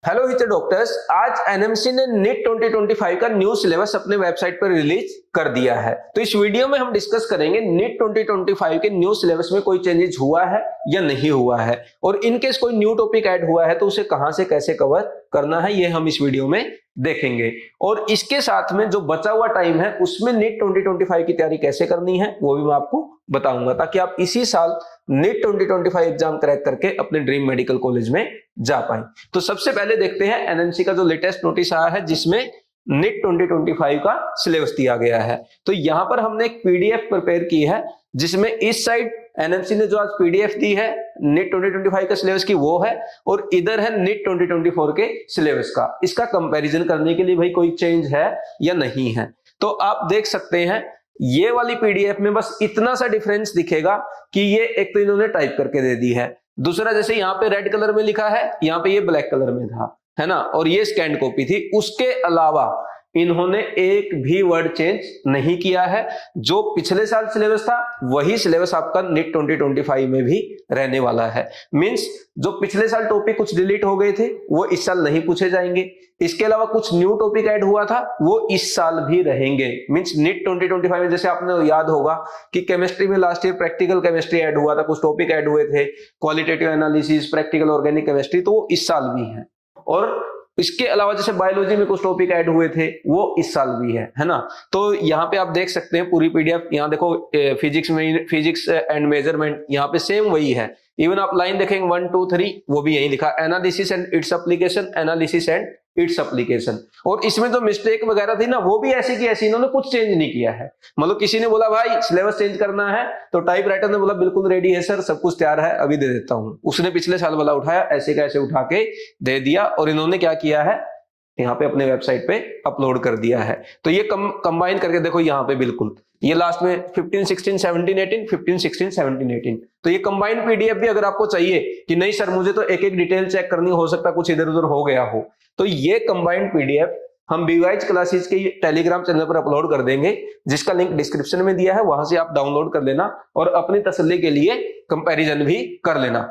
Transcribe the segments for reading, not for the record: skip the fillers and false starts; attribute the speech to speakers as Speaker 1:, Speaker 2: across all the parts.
Speaker 1: Hello हित doctors, आज NMC ने नीट 2025 का न्यू सिलेबस अपने वेबसाइट पर रिलीज कर दिया है। तो इस वीडियो में हम डिस्कस करेंगे नीट 2025 के न्यू सिलेबस में कोई चेंजेस हुआ है या नहीं हुआ है, और इनकेस कोई न्यू टॉपिक ऐड हुआ है तो उसे कहां से कैसे कवर करना है, ये हम इस वीडियो में देखेंगे। और इसके साथ में जो बचा हुआ टाइम है उसमें नीट 2025 की तैयारी कैसे करनी है वो भी मैं आपको बताऊंगा, ताकि आप इसी साल नीट 2025 एग्जाम क्रैक करके अपने ड्रीम मेडिकल कॉलेज में जा पाए। तो सबसे पहले देखते हैं एनएमसी का जो लेटेस्ट नोटिस आया है जिसमें नीट 2025 का सिलेबस दिया गया है। तो यहां पर हमने एक पीडीएफ प्रिपेयर की है जिसमें इस साइड एनएमसी ने जो आज पीडीएफ दी है नीट 2025 का सिलेबस की वो है, और इधर है नीट 2024 के सिलेबस का। इसका कंपैरिजन करने के लिए भाई कोई चेंज है या नहीं है। तो आप देख सकते हैं ये वाली पीडीएफ में बस इतना सा डिफरेंस दिखेगा कि ये एक तो इन्होंने टाइप करके दे दी है, दूसरा जैसे यहाँ पे रेड कलर में लिखा है यहाँ पे ये ब्लैक कलर में था, है ना, और ये स्कैन कॉपी थी। उसके अलावा इन्होंने एक भी वर्ड चेंज नहीं किया है। जो पिछले साल सिलेबस था वही सिलेबस आपका नीट 2025 में भी रहने वाला है। मींस जो पिछले साल टॉपिक कुछ डिलीट हो गए थे वो इस साल नहीं पूछे जाएंगे। इसके अलावा कुछ न्यू टॉपिक ऐड हुआ था वो इस साल भी रहेंगे। मींस नीट 2025 में जैसे आपने याद होगा कि केमिस्ट्री में last year practical chemistry add हुआ था, कुछ टॉपिक ऐड हुए थे, qualitative analysis, practical organic chemistry, तो वो इस साल भी है। और इसके अलावा जैसे बायोलॉजी में कुछ टॉपिक ऐड हुए थे वो इस साल भी है ना। तो यहाँ पे आप देख सकते हैं पूरी पीडीएफ। यहाँ देखो फिजिक्स में फिजिक्स एंड मेजरमेंट यहाँ पे सेम वही है। इवन आप लाइन देखेंगे 1 2 3 वो भी यही लिखा, analysis and its application, analysis and its application. और इसमें जो मिस्टेक वगैरह थी ना वो भी ऐसी की ऐसी, इन्होंने कुछ चेंज नहीं किया है। मतलब किसी ने बोला भाई सिलेबस चेंज करना है तो टाइप राइटर ने बोला बिल्कुल रेडी है सर, सब कुछ तैयार है, अभी दे देता हूं। उसने पिछले साल वाला उठाया, ऐसे का ऐसे उठा के दे दिया, और इन्होंने क्या किया है यहाँ पे अपने वेबसाइट पे अपलोड कर दिया है। तो ये कंबाइन करके देखो यहाँ पे बिल्कुल ये लास्ट में 15 16 17 18 15 16 17 18। तो ये कंबाइंड पीडीएफ भी अगर आपको चाहिए कि नहीं सर मुझे तो एक एक डिटेल चेक करनी, हो सकता कुछ इधर उधर हो गया हो, तो ये कंबाइंड पीडीएफ हम बीवाइज क्लासेस के टेलीग्राम चैनल पर अपलोड कर देंगे, जिसका लिंक डिस्क्रिप्शन में दिया है, वहां से आप डाउनलोड कर लेना और अपनी तसल्ली के लिए कंपैरिजन भी कर लेना।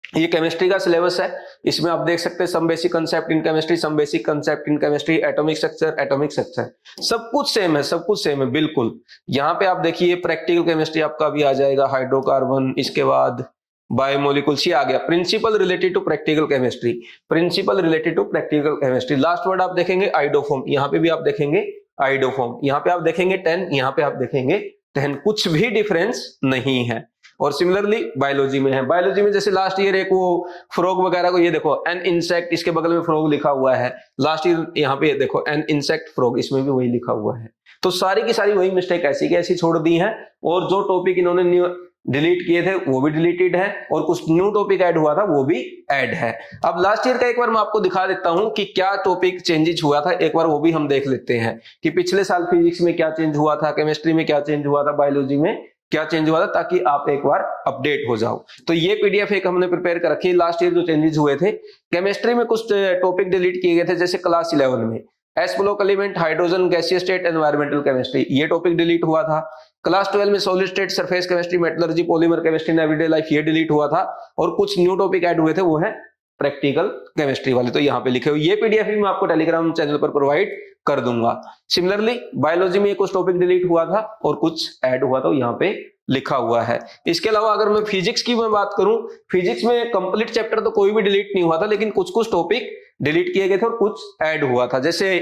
Speaker 1: ये केमिस्ट्री का सिलेबस है। इसमें आप देख सकते हैं some basic concept in chemistry, some basic concept in chemistry, atomic structure, सब कुछ सेम है, सब कुछ सेम है बिल्कुल। यहाँ पे आप देखिए प्रैक्टिकल केमिस्ट्री आपका भी आ जाएगा, हाइड्रोकार्बन, इसके बाद बायोमोलिकुल्स, ये आ गया principle related to practical chemistry, principle related to practical chemistry. Last word आप देखेंगे आइडोफॉर्म, यहाँ पे भी आप देखेंगे आइडोफॉर्म, यहाँ पे आप देखेंगे 10, यहाँ पे आप देखेंगे 10, कुछ भी डिफरेंस नहीं है। और सिमिलरली बायोलॉजी में है, बायोलॉजी में जैसे लास्ट ईयर एक वो फ्रॉग वगैरह को, ये देखो एन इंसेक्ट, इसके बगल में फ्रॉग लिखा हुआ है, लास्ट ईयर यहाँ पे देखो एन इंसेक्ट फ्रॉग, इसमें भी वही लिखा हुआ है। तो सारी की सारी वही मिस्टेक ऐसी की ऐसी छोड़ दी है, और जो टॉपिक इन्होंने न्यू डिलीट किए थे वो भी डिलीटेड है, और कुछ न्यू टॉपिक ऐड हुआ था वो भी ऐड है। अब लास्ट ईयर का एक बार मैं आपको दिखा देता हूं कि क्या टॉपिक चेंजेस हुआ था, एक बार वो भी हम देख लेते हैं कि पिछले साल फिजिक्स में क्या चेंज हुआ था, केमिस्ट्री में क्या चेंज हुआ था, बायोलॉजी में क्या चेंज हुआ था, ताकि आप एक बार अपडेट हो जाओ। तो ये पीडीएफ एक हमने प्रिपेयर कर रखी है। लास्ट ईयर जो चेंजेस हुए थे, केमिस्ट्री में कुछ टॉपिक डिलीट किए गए थे, जैसे क्लास 11 में एस ब्लॉक एलिमेंट, हाइड्रोजन, गैसीय स्टेट, एनवायरमेंटल केमिस्ट्री, ये टॉपिक डिलीट हुआ था। क्लास 12 में solid state, surface chemistry, metallurgy, polymer chemistry, everyday life, ये डिलीट हुआ था। और कुछ न्यू टॉपिक ऐड हुए थे, वो है प्रैक्टिकल केमिस्ट्री वाले, तो यहाँ पे लिखे हुए। ये पीडीएफ भी मैं आपको टेलीग्राम चैनल पर प्रोवाइड कर दूंगा। सिमिलरली बायोलॉजी में कुछ टॉपिक डिलीट हुआ था और कुछ ऐड हुआ था, यहाँ पे लिखा हुआ है। इसके अलावा अगर मैं फिजिक्स की मैं बात करूं, फिजिक्स में कंप्लीट चैप्टर तो कोई भी डिलीट नहीं हुआ था, लेकिन कुछ कुछ टॉपिक डिलीट किए गए थे और कुछ ऐड हुआ था। जैसे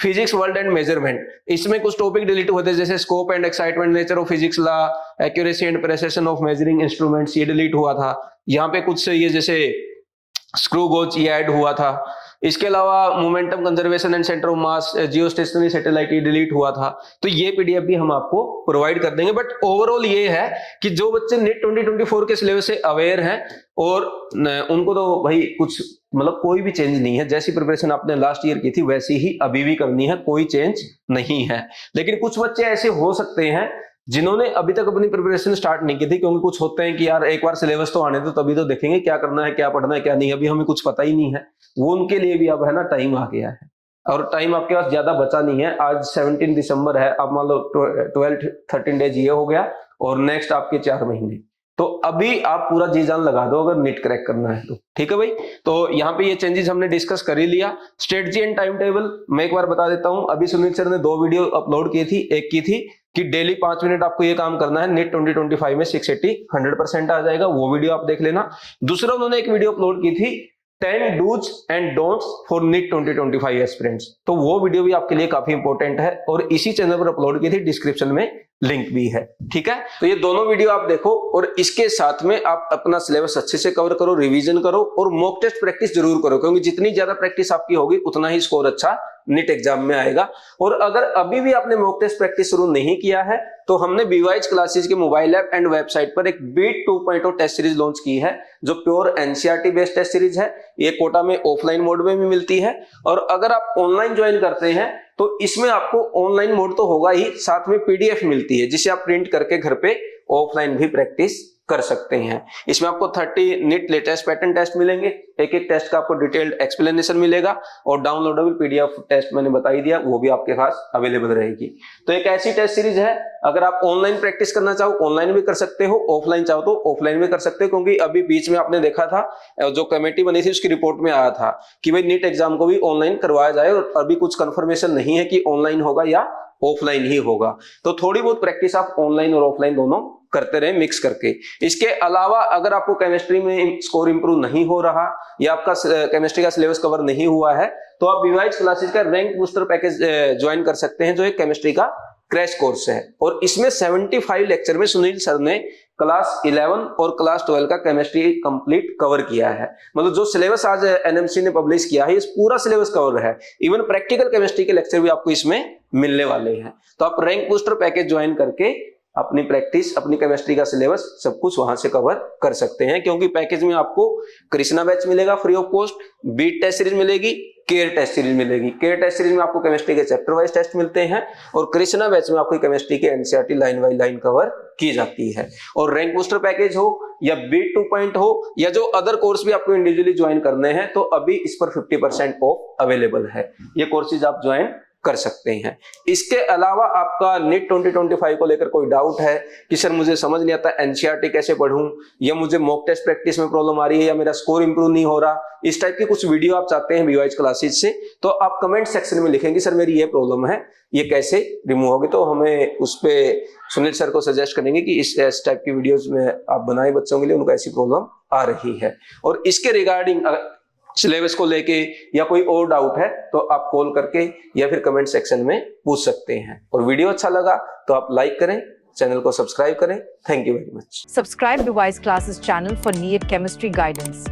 Speaker 1: फिजिक्स वर्ल्ड एंड मेजरमेंट, इसमें कुछ टॉपिक डिलीट हुए थे, जैसे scope and excitement, nature of physics law, accuracy and precision of measuring instruments, ये डिलीट हुआ था। यहाँ पे कुछ ये जैसे स्क्रू गोज ये ऐड हुआ था। इसके अलावा momentum conservation and centre of mass, Jio stationery satellite, ये डिलीट हुआ था। तो ये पीडीएफ भी हम आपको प्रोवाइड कर देंगे। बट ओवरऑल ये है कि जो बच्चे नीट 2024 के सिलेबस से अवेयर हैं और उनको तो भाई कुछ मतलब कोई भी चेंज नहीं है, जैसी प्रिपरेशन आपने लास्ट ईयर की थी वैसी ही अभी भी करनी है, कोई चेंज नहीं है। लेकिन कुछ बच्चे ऐसे हो सकते हैं जिन्होंने अभी तक अपनी प्रिपरेशन स्टार्ट नहीं की थी, क्योंकि कुछ होते हैं कि यार एक बार सिलेबस तो आने दो तभी तो देखेंगे क्या करना है, क्या पढ़ना है, क्या नहीं, अभी हमें कुछ पता ही नहीं है। वो उनके लिए भी अब है ना टाइम आ गया है, और टाइम आपके पास ज्यादा बचा नहीं है। आज 17 दिसंबर है, अब मान लो 12 13 डेज ये हो गया और नेक्स्ट आपके 4 महीने। तो अभी आप पूरा जी जान लगा दो अगर नीट क्रैक करना है तो। ठीक है भाई, तो यहाँ पे ये चेंजेस हमने डिस्कस कर ही लिया। स्ट्रेटजी एंड टाइम टेबल मैं एक बार बता देता हूं। अभी सुनील सर ने 2 वीडियो अपलोड की थी। एक की थी कि डेली 5 मिनट आपको ये काम करना है, नीट 2025 में 680 100% आ जाएगा, वो वीडियो आप देख लेना। दूसरा उन्होंने एक वीडियो अपलोड की थी 10 dos and don'ts for NEET 2025 aspirants, तो वो वीडियो भी आपके लिए काफी इंपॉर्टेंट है और इसी चैनल पर अपलोड की थी, डिस्क्रिप्शन में लिंक भी है। ठीक है, तो ये दोनों वीडियो आप देखो और इसके साथ में आप अपना सिलेबस अच्छे से कवर करो, रिवीजन करो और मॉक टेस्ट प्रैक्टिस जरूर करो, क्योंकि जितनी ज्यादा प्रैक्टिस आपकी होगी उतना ही स्कोर अच्छा नीट एग्जाम में आएगा। और अगर अभी भी आपने मॉक टेस्ट प्रैक्टिस शुरू नहीं किया है तो हमने बीवाइज क्लासेस के मोबाइल ऐप एंड वेबसाइट पर एक बीट 2.0 टेस्ट सीरीज लॉन्च की है, जो pure NCERT based test series है। ये कोटा में ऑफलाइन मोड में भी मिलती है और अगर आप ऑनलाइन ज्वाइन करते हैं तो इसमें आपको ऑनलाइन मोड तो होगा ही, साथ में पीडीएफ मिलती है जिसे आप प्रिंट करके घर पे ऑफलाइन भी प्रैक्टिस कर सकते हैं। इसमें आपको 30 नीट लेटेस्ट पैटर्न टेस्ट मिलेंगे, एक एक टेस्ट का आपको डिटेल्ड एक्सप्लेनेशन मिलेगा और डाउनलोडेबल पीडीएफ टेस्ट मैंने बता ही दिया, वो भी आपके पास अवेलेबल रहेगी। तो एक ऐसी टेस्ट सीरीज है, अगर आप ऑनलाइन प्रैक्टिस करना चाहो ऑनलाइन भी कर सकते हो, ऑफलाइन चाहो तो ऑफलाइन भी कर सकते हो, क्योंकि अभी बीच में आपने देखा था जो कमेटी बनी थी उसकी रिपोर्ट में आया था कि भाई नीट एग्जाम को भी ऑनलाइन करवाया जाए और अभी कुछ कंफर्मेशन नहीं है कि ऑनलाइन होगा या ऑफलाइन ही होगा। तो थोड़ी बहुत प्रैक्टिस आप ऑनलाइन और ऑफलाइन दोनों करते रहे मिक्स करके। इसके अलावा अगर आपको केमिस्ट्री में स्कोर इंप्रूव नहीं हो रहा या आपका केमिस्ट्री का सिलेबस कवर नहीं हुआ है तो आप बीवाइज क्लासेस का रैंक बूस्टर पैकेज ज्वाइन कर सकते हैं, जो एक केमिस्ट्री का क्रैश कोर्स है। और इसमें 75 लेक्चर में सुनील सर ने क्लास 11 और क्लास 12 का केमिस्ट्री कंप्लीट कवर किया है। मतलब जो सिलेबस आज एनएमसी ने पब्लिश किया है, इस पूरा सिलेबस कवर है। इवन प्रैक्टिकल केमिस्ट्री के लेक्चर भी आपको इसमें मिलने वाले हैं। तो आप रैंक बूस्टर पैकेज ज्वाइन करके अपनी प्रैक्टिस, अपनी केमिस्ट्री का सिलेबस सब कुछ वहां से कवर कर सकते हैं, क्योंकि पैकेज में आपको कृष्णा बैच मिलेगा free of cost, beat test series मिलेगी, केयर टेस्ट सीरीज मिलेगी। केयर टेस्ट सीरीज में आपको केमिस्ट्री के चैप्टर वाइज टेस्ट मिलते हैं और कृष्णा बैच में आपको केमिस्ट्री के NCERT line by line cover की जाती है। और रैंक बूस्टर पैकेज हो या बीट 2 हो या जो अदर कोर्स भी आपको इंडिविजुअली ज्वाइन करने हैं तो अभी इस पर 50% ऑफ अवेलेबल है। ये कोर्सेज आप ज्वाइन कर सकते हैं। इसके अलावा आपका नीट 2025 को लेकर कोई डाउट है कि सर मुझे समझ नहीं आता एनसीईआरटी कैसे पढूं, या मुझे मॉक टेस्ट प्रैक्टिस में प्रॉब्लम आ रही है, या मेरा स्कोर इंप्रूव नहीं हो रहा, इस टाइप की कुछ वीडियो आप चाहते हैं बीवाइज क्लासेस से, तो आप कमेंट सेक्शन में लिखेंगे सर मेरी ये प्रॉब्लम है, ये कैसे रिमूव होगी, तो हमें उस पे सुनील सर को सजेस्ट करेंगे कि इस टाइप की वीडियोस में आप बनाए बच्चों के लिए, उनको ऐसी प्रॉब्लम आ रही है। और इसके रिगार्डिंग सिलेबस को लेके या कोई और डाउट है तो आप कॉल करके या फिर कमेंट सेक्शन में पूछ सकते हैं। और वीडियो अच्छा लगा तो आप लाइक करें, चैनल को सब्सक्राइब करें। Thank you very much.
Speaker 2: Subscribe Device Classes channel for NEET Chemistry guidance.